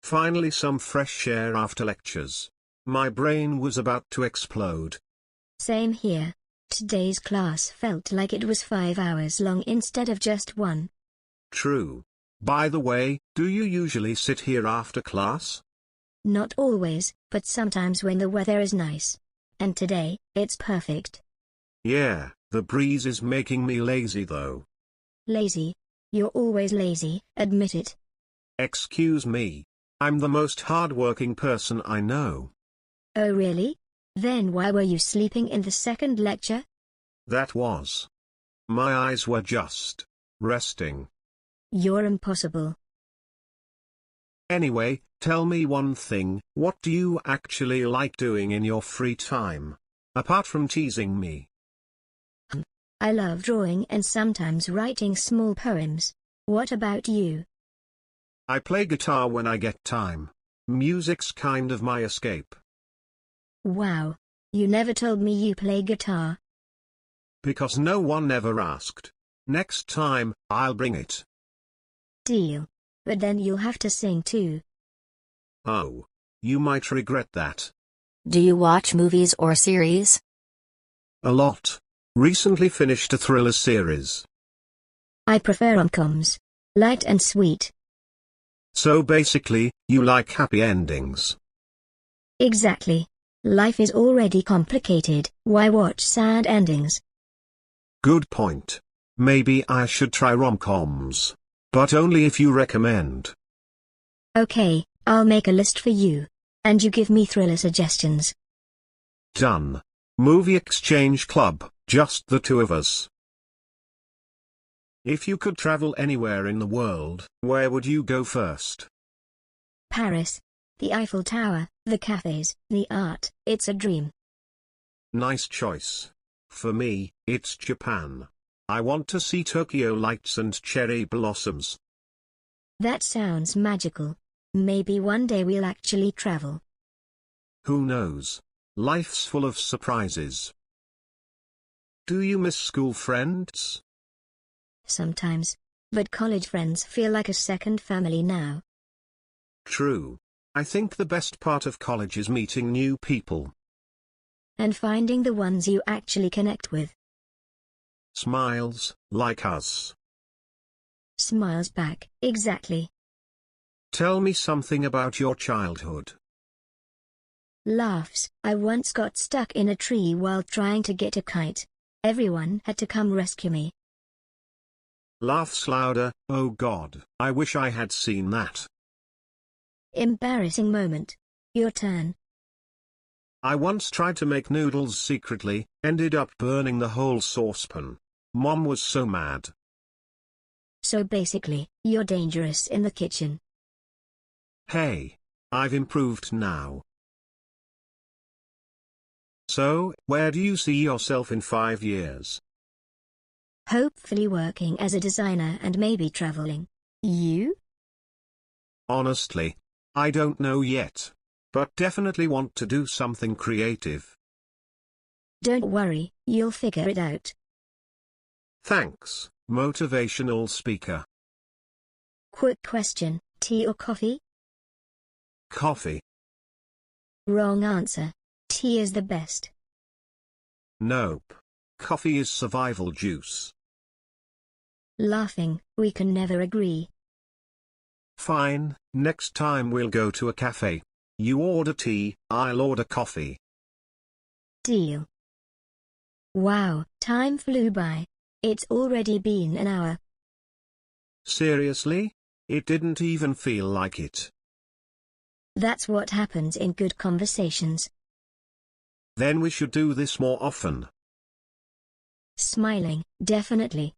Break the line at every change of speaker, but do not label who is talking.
Finally some fresh air after lectures. My brain was about to explode.
Same here. Today's class felt like it was 5 hours long instead of just one.
True. By the way, do you usually sit here after class?
Not always, but sometimes when the weather is nice. And today, it's perfect.
Yeah, the breeze is making me lazy though.
Lazy? You're always lazy, admit it.
Excuse me. I'm the most hard-working person I know.
Oh really? Then why were you sleeping in the second lecture?
That was. My eyes were just resting.
You're impossible.
Anyway, tell me one thing, what do you actually like doing in your free time? Apart from teasing me.
I love drawing and sometimes writing small poems. What about you?
I play guitar when I get time. Music's kind of my escape.
Wow. You never told me you play guitar.
Because no one ever asked. Next time, I'll bring it.
Deal. But then you'll have to sing too.
Oh. You might regret that.
Do you watch movies or series?
A lot. Recently finished a thriller series.
I prefer rom-coms. Light and sweet.
So basically, you like happy endings.
Exactly. Life is already complicated, why watch sad endings?
Good point. Maybe I should try rom-coms. But only if you recommend.
Okay, I'll make a list for you. And you give me thriller suggestions.
Done. Movie Exchange Club, just the two of us. If you could travel anywhere in the world, where would you go first?
Paris. The Eiffel Tower, the cafes, the art, it's a dream.
Nice choice. For me, it's Japan. I want to see Tokyo lights and cherry blossoms.
That sounds magical. Maybe one day we'll actually travel.
Who knows? Life's full of surprises. Do you miss school friends?
Sometimes. But college friends feel like a second family now.
True. I think the best part of college is meeting new people.
And finding the ones you actually connect with.
Smiles, like us.
Smiles back, exactly.
Tell me something about your childhood.
Laughs. I once got stuck in a tree while trying to get a kite. Everyone had to come rescue me.
Laughs louder, oh God, I wish I had seen that.
Embarrassing moment. Your turn.
I once tried to make noodles secretly, ended up burning the whole saucepan. Mom was so mad.
So basically, you're dangerous in the kitchen.
Hey, I've improved now. So, where do you see yourself in 5 years?
Hopefully working as a designer and maybe traveling. You?
Honestly, I don't know yet. But definitely want to do something creative.
Don't worry, you'll figure it out.
Thanks, motivational speaker.
Quick question, tea or coffee?
Coffee.
Wrong answer. Tea is the best.
Nope. Coffee is survival juice.
Laughing, we can never agree.
Fine, next time we'll go to a cafe. You order tea, I'll order coffee.
Deal. Wow, time flew by. It's already been an hour.
Seriously? It didn't even feel like it.
That's what happens in good conversations.
Then we should do this more often.
Smiling, definitely.